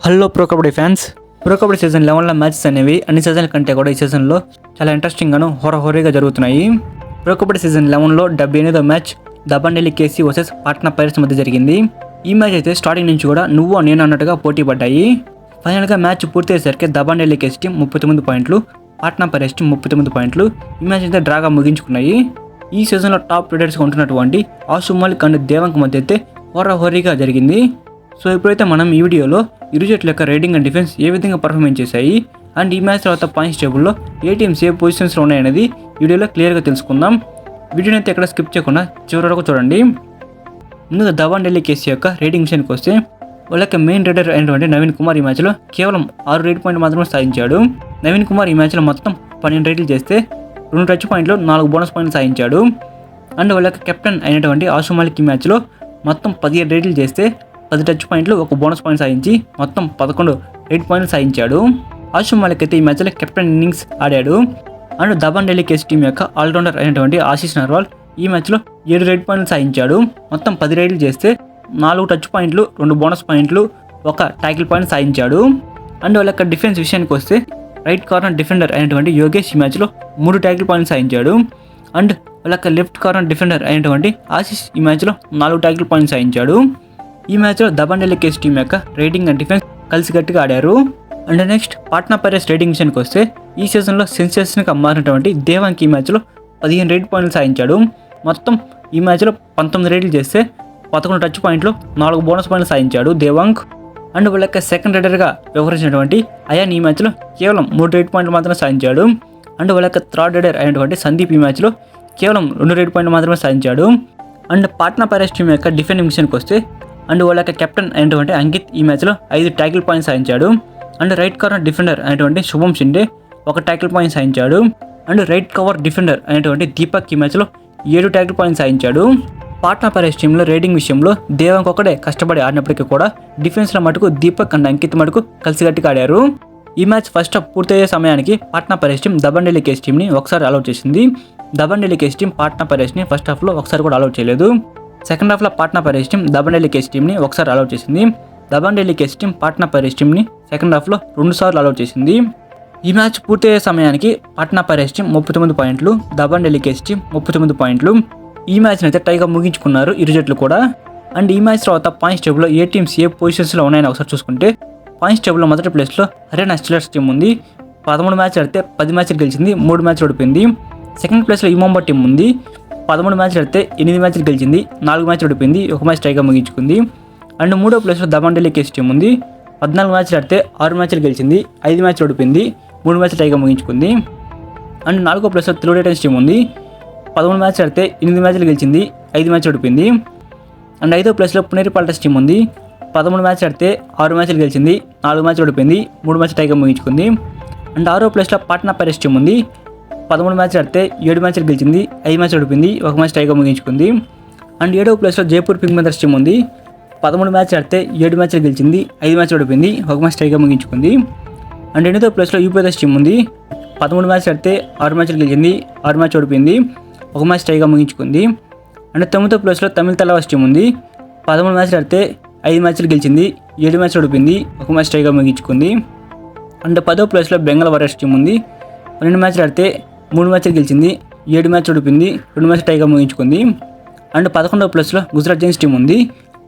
Hello pro kabaddi fans. Pro kabaddi season 11లో matches అనేవి అన్ని సీజన్ల కంటే కూడా ఈ సీజన్లో చాలా ఇంట్రెస్టింగ్గాను హోరాహోరీగా జరుగుతున్నాయి. Pro kabaddi season 11లో 78వ match దబండెల్లి KC versus Patna pirates మధ్య జరిగింది. ఈ మ్యాచ్ అయితే స్టార్టింగ్ నుంచి కూడా నువ్వు నేను అన్నట్టుగా పోటీ పడ్డాయి. ఫైనల్గా మ్యాచ్ పూర్తయ్యేసరికి దబండెల్లి కేసీ టీం 39 పాయింట్లు, పాట్నా పైరేట్స్ టీం 39 పాయింట్లు. ఈ మ్యాచ్ అయితే డ్రాగా ముగించుకున్నాయి. ఈ సీజన్లో టాప్ లీడర్స్గా ఉంటున్నటువంటి ఆశు మాలిక్ అండ్ దేవాంగ్ మధ్య అయితే హోరాహోరీగా జరిగింది. సో ఇప్పుడైతే మనం ఈ వీడియోలో ఇరు జట్ల యొక్క రైడింగ్ అండ్ డిఫెన్స్ ఏ విధంగా పర్ఫార్మెన్స్ చేశాయి అండ్ ఈ మ్యాచ్ తర్వాత పాయింట్స్ టేబుల్లో ఏ టీమ్స్ ఏ పొజిషన్స్లో ఉన్నాయనేది వీడియోలో క్లియర్గా తెలుసుకుందాం. వీడియోని అయితే ఎక్కడ స్కిప్ చేయకుండా చివరి వరకు చూడండి. ముందుగా దబండెల్లి కేసీ యొక్క రేటింగ్ విషయానికి వస్తే వాళ్ళకి మెయిన్ రైడర్ అయినటువంటి నవీన్ కుమార్ ఈ మ్యాచ్లో కేవలం 6 రేట్ పాయింట్ మాత్రమే సాధించాడు. నవీన్ కుమార్ ఈ మ్యాచ్లో మొత్తం 12 రేట్లు చేస్తే 2 టచ్ పాయింట్లు 4 బోనస్ పాయింట్లు సాధించాడు. అండ్ వాళ్ళ కెప్టెన్ అయినటువంటి ఆశు మాలిక్ ఈ మ్యాచ్లో మొత్తం 17 రేట్లు చేస్తే 10 టచ్ పాయింట్లు 1 బోనస్ పాయింట్ సాధించి మొత్తం 11 రేట్ పాయింట్లు సాధించాడు. ఆశు మాలిక్ అయితే ఈ మ్యాచ్లో కెప్టెన్ ఇన్నింగ్స్ ఆడాడు. అండ్ దబండెల్లి కేసీ టీం యొక్క ఆల్రౌండర్ అయినటువంటి ఆశీష్ నర్వాల్ ఈ మ్యాచ్లో 7 రేట్ పాయింట్లు సాధించాడు. మొత్తం 10 రేట్లు చేస్తే 4 టచ్ పాయింట్లు 2 బోనస్ పాయింట్లు 1 ట్యాకిల్ పాయింట్ సాధించాడు. అండ్ వాళ్ళ యొక్క డిఫెన్స్ విషయానికి వస్తే రైట్ కార్నర్ డిఫెండర్ అయినటువంటి యోగేష్ ఈ మ్యాచ్లో 3 ట్యాకిల్ పాయింట్ సాధించాడు. అండ్ వాళ్ళ యొక్క లెఫ్ట్ కార్నర్ డిఫెండర్ అయినటువంటి ఆశీష్ ఈ మ్యాచ్లో 4 ట్యాకిల్ పాయింట్ సాధించాడు. ఈ మ్యాచ్లో దబండెల్లి కేసీ టీం యొక్క రైడింగ్ అండ్ డిఫెన్స్ కలిసికట్టుగా ఆడారు. And next Patna pirates riding విషయానికి వస్తే ఈ సీజన్లో సెన్సేషన్గా మారినటువంటి దేవాంగ్ ఈ మ్యాచ్లో 15 రేట్ పాయింట్లు సాధించాడు. మొత్తం ఈ మ్యాచ్లో 19 రేట్లు చేస్తే 11 టచ్ పాయింట్లు 4 బోనస్ పాయింట్లు సాధించాడు దేవాంగ్. అండ్ వాళ్ళ యొక్క సెకండ్ రైడర్గా వ్యవహరించినటువంటి అయాన్ ఈ మ్యాచ్లో కేవలం 3 రేట్ పాయింట్లు మాత్రమే సాధించాడు. అండ్ వాళ్ళ యొక్క థర్డ్ రైడర్ అయినటువంటి సందీప్ ఈ మ్యాచ్లో కేవలం 2 రేట్ పాయింట్లు మాత్రమే సాధించాడు. అండ్ పాట్నా పైరేట్స్ టీం యొక్క డిఫెండింగ్ విషయానికి వస్తే అండ్ వాళ్ళ యొక్క కెప్టెన్ అయినటువంటి అంకిత్ ఈ మ్యాచ్లో 5 ట్యాకిల్ పాయింట్స్ సాధించాడు. అండ్ రైట్ కార్నర్ డిఫెండర్ అయినటువంటి శుభం షిండే 1 ట్యాకిల్ పాయింట్ సాధించాడు. అండ్ రైట్ కవర్ డిఫెండర్ అయినటువంటి దీపక్ ఈ మ్యాచ్లో 7 ట్యాకిల్ పాయింట్స్ సాధించాడు. పాట్నా పైరేట్స్ టీంలో రైడింగ్ విషయంలో దేవాంగ్ ఒకడే కష్టపడి ఆడినప్పటికీ కూడా డిఫెన్స్లో మటుకు దీపక్ అండ్ అంకిత్ మటుకు కలిసిగట్టిగా ఆడారు. ఈ మ్యాచ్ ఫస్ట్ హాఫ్ పూర్తయ్యే సమయానికి పాట్నా పైరేట్స్ టీం దబండెల్లి కేసీ టీంని ఒకసారి అలౌట్ చేసింది. దబండెల్లి కేసీ టీం పాట్నా పైరేట్స్ని ఫస్ట్ హాఫ్లో ఒకసారి కూడా అలౌట్ చేయలేదు. సెకండ్ హాఫ్లో పాట్నా పైరేట్స్ టీం దబండెల్లి కేసీ టీంని ఒకసారి అలౌట్ చేసింది. దబండెల్లి కేసీ టీం పాట్నా పైరేట్స్ టీంని సెకండ్ హాఫ్లో 2 సార్లు అలౌట్ చేసింది. ఈ మ్యాచ్ పూర్తయ్యే సమయానికి పాట్నా పైరేట్స్ టీం 39 పాయింట్లు, దబండెల్లి కేసీ టీం 39 పాయింట్లు. ఈ మ్యాచ్ని అయితే టైగా ముగించుకున్నారు ఇరు జట్లు కూడా. అండ్ ఈ మ్యాచ్ తర్వాత పాయింట్స్ టేబుల్లో ఏ టీమ్స్ ఏ పొజిషన్స్లో ఉన్నాయని ఒకసారి చూసుకుంటే పాయింట్స్ టేబుల్లో మొదటి ప్లేస్లో హర్యానా స్టీలర్స్ టీం ఉంది. 13 మ్యాచ్లు ఆడితే 10 మ్యాచ్లు గెలిచింది, 3 మ్యాచ్లు ఓడిపోయింది. సెకండ్ ప్లేస్లో ఇమోంబా టీం ఉంది. 13 మ్యాచ్లు ఆడితే 8 మ్యాచ్లు గెలిచింది, 4 మ్యాచ్లు ఓడిపోయింది, 1 మ్యాచ్ టైగా ముగించుకుంది. అండ్ మూడో ప్లేస్లో దబండెల్లి కేసీ టీం ఉంది. 14 మ్యాచ్లు ఆడితే 6 మ్యాచ్లు గెలిచింది, 5 మ్యాచ్లు ఓడిపోయింది, 3 మ్యాచ్లు టైగా ముగించుకుంది. అండ్ 4గో ప్లేస్లో తెలుగు టైటన్స్ టీం ఉంది. 13 మ్యాచ్లు ఆడితే 8 మ్యాచ్లు గెలిచింది, 5 మ్యాచ్లు ఓడిపోయింది. అండ్ 5వ ప్లేస్లో పునేరి పాల్టస్ టీం ఉంది. 13 మ్యాచ్లు ఆడితే 6 మ్యాచ్లు గెలిచింది, 4 మ్యాచ్లు ఓడిపోయింది, 3 మ్యాచ్లు టైగా ముగించుకుంది. అండ్ 6వ ప్లేస్లో పాట్నా పైరేట్స్ టీం ఉంది. 13 మ్యాచ్లు ఆడితే 7 మ్యాచ్లు గెలిచింది, 5 మ్యాచ్లు ఓడిపోయింది, 1 మ్యాచ్ టైగా ముగించుకుంది. అండ్ 7వ ప్లేస్లో జైపూర్ పింక్ మెందర్స్ టీం ఉంది. 13 మ్యాచ్లు ఆడితే 7 మ్యాచ్లు గెలిచింది, 5 మ్యాచ్లు ఓడిపోయింది, 1 మ్యాచ్ టైగా ముగించుకుంది. అండ్ 8వ ప్లేస్లో యూపీఎస్ టీం ఉంది. 13 మ్యాచ్లు ఆడితే 6 మ్యాచ్లు గెలిచింది, 6 మ్యాచ్ ఓడిపోయింది, 1 మ్యాచ్ టైగా ముగించుకుంది. అండ్ 9వ ప్లేస్లో తమిళ తలవాస్ టీం ఉంది. 13 మ్యాచ్లు ఆడితే 5 మ్యాచ్లు గెలిచింది, 7 మ్యాచ్లు ఓడిపోయింది, 1 మ్యాచ్ టైగా ముగించుకుంది. అండ్ 10వ ప్లేస్లో బెంగాల్ వారియర్స్ టీం ఉంది. 12 మ్యాచ్లు ఆడితే 3 మ్యాచ్లు గెలిచింది, 7 మ్యాచ్లు ఓడిపోయింది, 2 మ్యాచ్ టైగా ముగించుకుంది. అండ్ 11వ ప్లేస్లో గుజరాత్ జైన్స్ టీం ఉంది.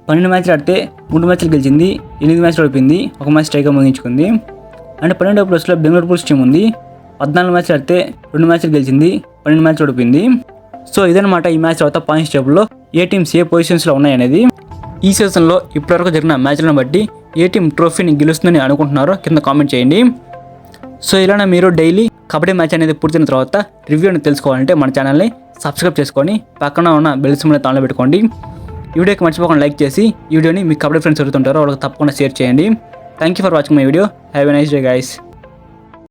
12 మ్యాచ్లు ఆడితే 3 మ్యాచ్లు గెలిచింది, 8 మ్యాచ్లు ఓడిపోయింది, 1 మ్యాచ్ టైగా ముగించుకుంది. అండ్ 12వ ప్లేస్లో బెంగళూరు బుల్స్ టీం ఉంది. 14 మ్యాచ్లు ఆడితే 2 మ్యాచ్లు గెలిచింది, 12 మ్యాచ్లు ఓడిపోయింది. సో ఇదనమాట ఈ మ్యాచ్ తర్వాత పాయింట్స్ టేబుల్లో ఏ టీమ్స్ ఏ పొజిషన్స్లో ఉన్నాయనేది. ఈ సీజన్లో ఇప్పటివరకు జరిగిన మ్యాచ్లను బట్టి ఏ టీం ట్రోఫీని గెలుస్తుందని అనుకుంటున్నారో కింద కామెంట్ చేయండి. సో ఇలానే మీరు డైలీ కబడ్డీ మ్యాచ్ అనేది పూర్తయిన తర్వాత రివ్యూని తెలుసుకోవాలంటే మన ఛానల్ని సబ్స్క్రైబ్ చేసుకొని పక్కన ఉన్న బెల్ సింబల్ని ఆన్లో పెట్టుకోండి. ఈ వీడియోకి మర్చిపోకుండా లైక్ చేసి ఈ వీడియోని మీ కబడ్డీ ఫ్రెండ్స్ ఎవరుతుంటారో వాళ్ళకి తప్పకుండా షేర్ చేయండి. Thank you for watching my video. Have a nice day guys.